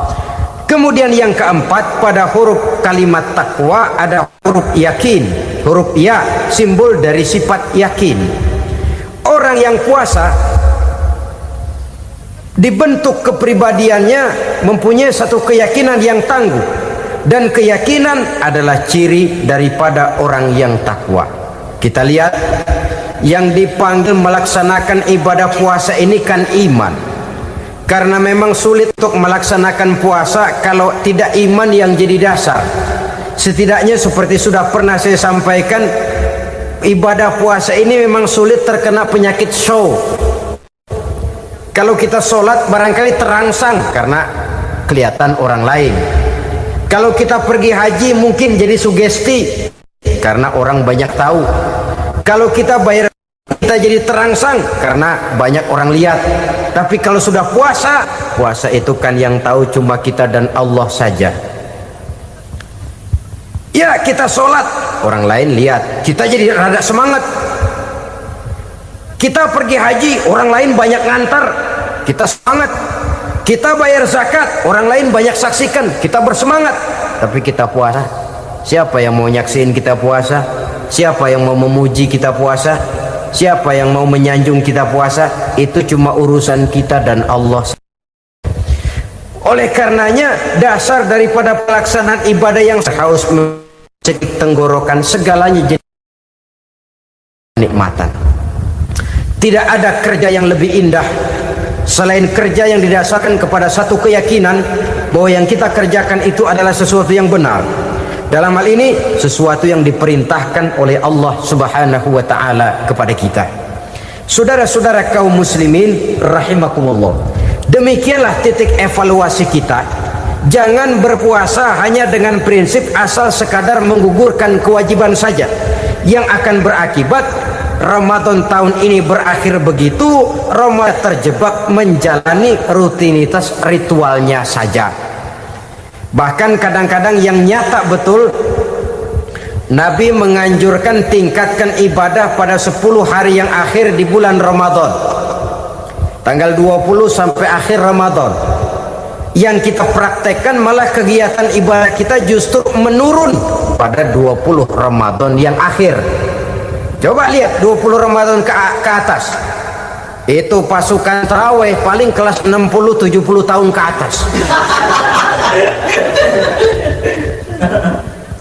Kemudian yang keempat, pada huruf kalimat takwa ada huruf yakin. Huruf ya simbol dari sifat yakin. Orang yang puasa dibentuk kepribadiannya mempunyai satu keyakinan yang tangguh, dan keyakinan adalah ciri daripada orang yang takwa. Kita lihat yang dipanggil melaksanakan ibadah puasa ini kan iman. Karena memang sulit untuk melaksanakan puasa kalau tidak iman yang jadi dasar. Setidaknya seperti sudah pernah saya sampaikan, ibadah puasa ini memang sulit terkena penyakit show. Kalau kita sholat barangkali terangsang karena kelihatan orang lain. Kalau kita pergi haji mungkin jadi sugesti karena orang banyak tahu. Kalau kita bayar, kita jadi terangsang karena banyak orang lihat. Tapi kalau sudah puasa, puasa itu kan yang tahu cuma kita dan Allah saja. Ya, kita sholat, orang lain lihat, kita jadi rada semangat. Kita pergi haji, orang lain banyak ngantar, kita semangat. Kita bayar zakat, orang lain banyak saksikan, kita bersemangat. Tapi kita puasa, siapa yang mau nyaksiin kita puasa? Siapa yang mau memuji kita puasa? Siapa yang mau menyanjung kita puasa? Itu cuma urusan kita dan Allah. Oleh karenanya dasar daripada pelaksanaan ibadah yang haus mencekik tenggorokan, segalanya jadi nikmatan. Tidak ada kerja yang lebih indah selain kerja yang didasarkan kepada satu keyakinan bahwa yang kita kerjakan itu adalah sesuatu yang benar. Dalam hal ini sesuatu yang diperintahkan oleh Allah Subhanahu wa taala kepada kita. Saudara-saudara kaum muslimin rahimakumullah. Demikianlah titik evaluasi kita. Jangan berpuasa hanya dengan prinsip asal sekadar menggugurkan kewajiban saja, yang akan berakibat Ramadan tahun ini berakhir begitu, Ramadan terjebak menjalani rutinitas ritualnya saja. Bahkan kadang-kadang yang nyata betul, Nabi menganjurkan tingkatkan ibadah pada 10 hari yang akhir di bulan Ramadan, tanggal 20 sampai akhir Ramadan. Yang kita praktekkan malah kegiatan ibadah kita justru menurun pada 20 Ramadan yang akhir. Coba lihat 20 Ramadan ke atas, itu pasukan tarawih paling kelas 60-70 tahun ke atas.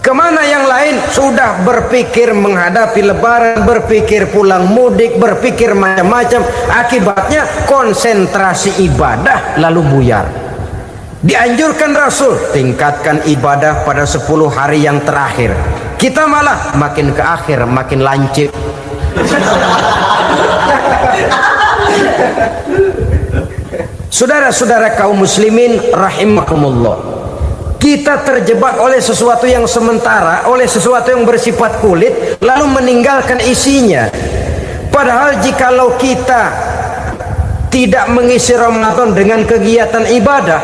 Kemana yang lain? Sudah berpikir menghadapi lebaran, berpikir pulang mudik, berpikir macam-macam. Akibatnya konsentrasi ibadah lalu buyar. Dianjurkan Rasul tingkatkan ibadah pada 10 hari yang terakhir. Kita malah makin ke akhir makin lancip. Saudara-saudara kaum muslimin rahimakumullah, kita terjebak oleh sesuatu yang sementara, oleh sesuatu yang bersifat kulit, lalu meninggalkan isinya. Padahal jikalau kita tidak mengisi Ramadan dengan kegiatan ibadah,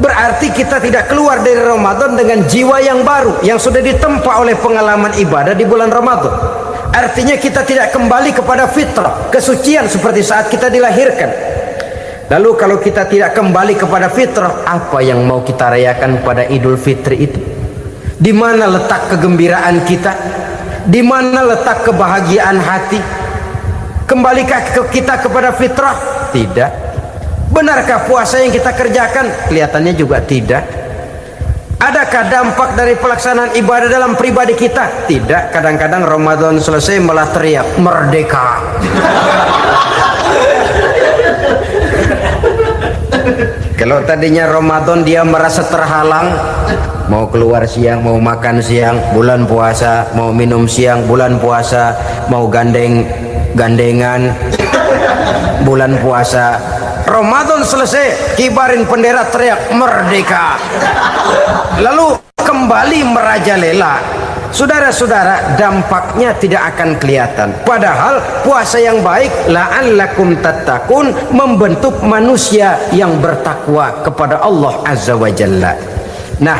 berarti kita tidak keluar dari Ramadan dengan jiwa yang baru, yang sudah ditempa oleh pengalaman ibadah di bulan Ramadan. Artinya kita tidak kembali kepada fitrah, kesucian seperti saat kita dilahirkan. Lalu kalau kita tidak kembali kepada fitrah, apa yang mau kita rayakan pada Idul Fitri itu? Di mana letak kegembiraan kita? Di mana letak kebahagiaan hati? Kembalikah kita kepada fitrah? Tidak. Benarkah puasa yang kita kerjakan? Kelihatannya juga tidak. Adakah dampak dari pelaksanaan ibadah dalam pribadi kita? Tidak. Kadang-kadang Ramadan selesai malah teriak merdeka. Kalau tadinya Ramadan dia merasa terhalang, mau keluar siang, mau makan siang, bulan puasa, mau minum siang, bulan puasa, mau gandengan, bulan puasa. Ramadan selesai, kibarin bendera, teriak merdeka. Lalu kembali merajalela. Saudara-saudara, dampaknya tidak akan kelihatan. Padahal puasa yang baik, la'allakum tattaqun, membentuk manusia yang bertakwa kepada Allah Azza wa Jalla. Nah,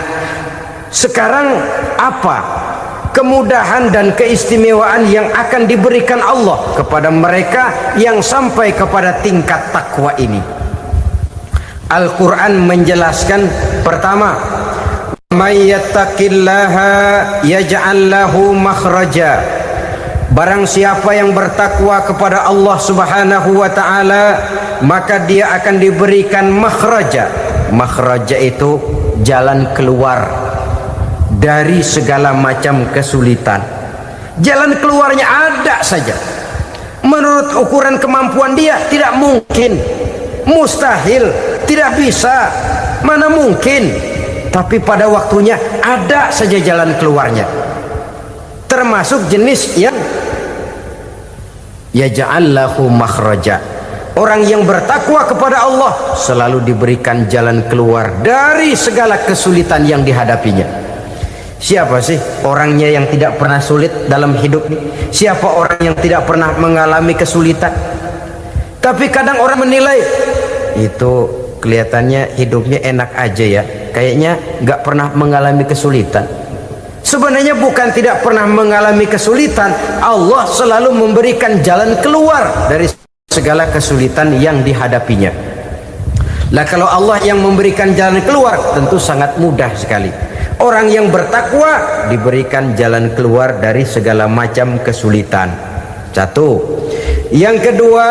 sekarang apa kemudahan dan keistimewaan yang akan diberikan Allah kepada mereka yang sampai kepada tingkat takwa ini? Al-Quran menjelaskan, pertama, may yattaqillaha yaj'al lahu makhraja. Barang siapa yang bertakwa kepada Allah Subhanahu wa taala, maka dia akan diberikan makhraja. Makhraja itu jalan keluar dari segala macam kesulitan. Jalan keluarnya ada saja. Menurut ukuran kemampuan dia tidak mungkin, mustahil, tidak bisa, mana mungkin. Tapi pada waktunya ada saja jalan keluarnya. Termasuk jenis yang yaj'al lahu makhraja. Orang yang bertakwa kepada Allah selalu diberikan jalan keluar dari segala kesulitan yang dihadapinya. Siapa sih orangnya yang tidak pernah sulit dalam hidup ini? Siapa orang yang tidak pernah mengalami kesulitan? Tapi kadang orang menilai, itu kelihatannya hidupnya enak aja ya, kayaknya nggak pernah mengalami kesulitan. Sebenarnya bukan tidak pernah mengalami kesulitan, Allah selalu memberikan jalan keluar dari segala kesulitan yang dihadapinya. Lah kalau Allah yang memberikan jalan keluar, tentu sangat mudah sekali. Orang yang bertakwa diberikan jalan keluar dari segala macam kesulitan. Satu. Yang kedua,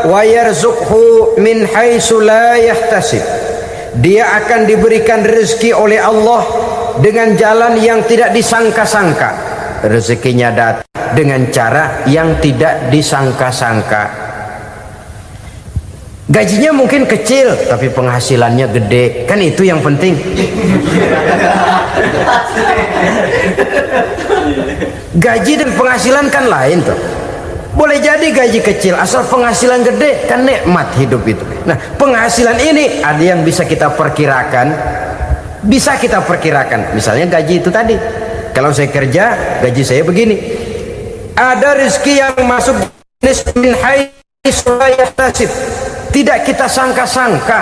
wa yarzuqhu min haitsu la yahtasib. Dia akan diberikan rezeki oleh Allah dengan jalan yang tidak disangka-sangka. Rezekinya datang dengan cara yang tidak disangka-sangka. Gajinya mungkin kecil, tapi penghasilannya gede. Kan itu yang penting. Gaji dan penghasilan kan lain tuh. Boleh jadi gaji kecil, asal penghasilan gede, kan nikmat hidup itu. Nah, penghasilan ini ada yang bisa kita perkirakan. Bisa kita perkirakan. Misalnya gaji itu tadi. Kalau saya kerja, gaji saya begini. Ada rezeki yang masuk min haitsu la yahtasib. Tidak kita sangka-sangka,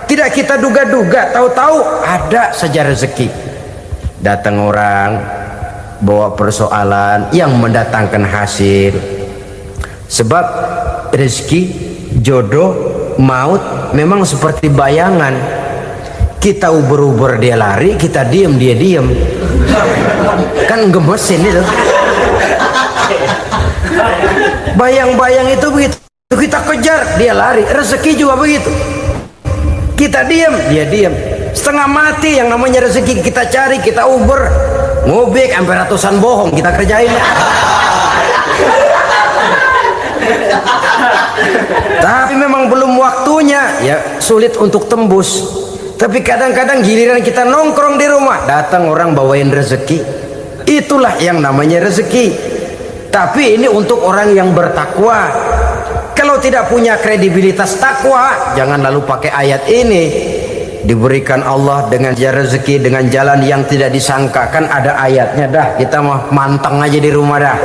tidak kita duga-duga, tahu-tahu ada saja rezeki. Datang orang bawa persoalan yang mendatangkan hasil. Sebab rezeki, jodoh, maut memang seperti bayangan. Kita uber-uber dia lari, kita diem dia diem. Kan gemesin itu. Bayang-bayang itu begitu. Kita kejar, dia lari. Rezeki juga begitu. Kita diem, dia diem. Setengah mati yang namanya rezeki kita cari, kita uber, ngobek sampai ratusan bohong kita kerjain. Tapi memang belum waktunya, ya sulit untuk tembus. Tapi kadang-kadang giliran kita nongkrong di rumah, datang orang bawain rezeki. Itulah yang namanya rezeki. Tapi ini untuk orang yang bertakwa. Kalau tidak punya kredibilitas takwa, jangan lalu pakai ayat ini. Diberikan Allah dengan rezeki dengan jalan yang tidak disangka. Kan ada ayatnya dah, kita mah manteng aja di rumah dah.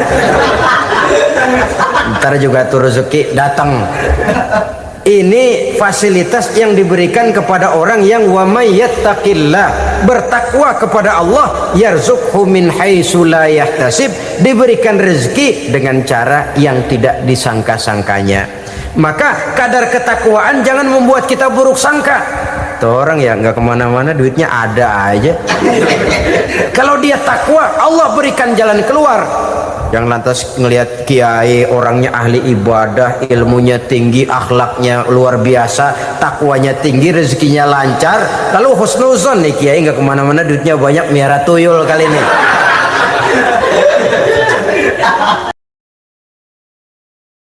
Ntar juga tuh rezeki datang. Ini fasilitas yang diberikan kepada orang yang wa may yattaqillah, bertakwa kepada Allah, yarzuqhu min haitsu la yahtasib, diberikan rezeki dengan cara yang tidak disangka-sangkanya. Maka kadar ketakwaan jangan membuat kita buruk sangka. Tuh orang ya nggak kemana-mana, duitnya ada aja. Kalau dia takwa, Allah berikan jalan keluar. Yang lantas ngelihat kiai orangnya ahli ibadah, ilmunya tinggi, akhlaknya luar biasa, takwanya tinggi, rezekinya lancar, lalu husnuzon nih kiai nggak kemana-mana, duitnya banyak, miara tuyul kali ini.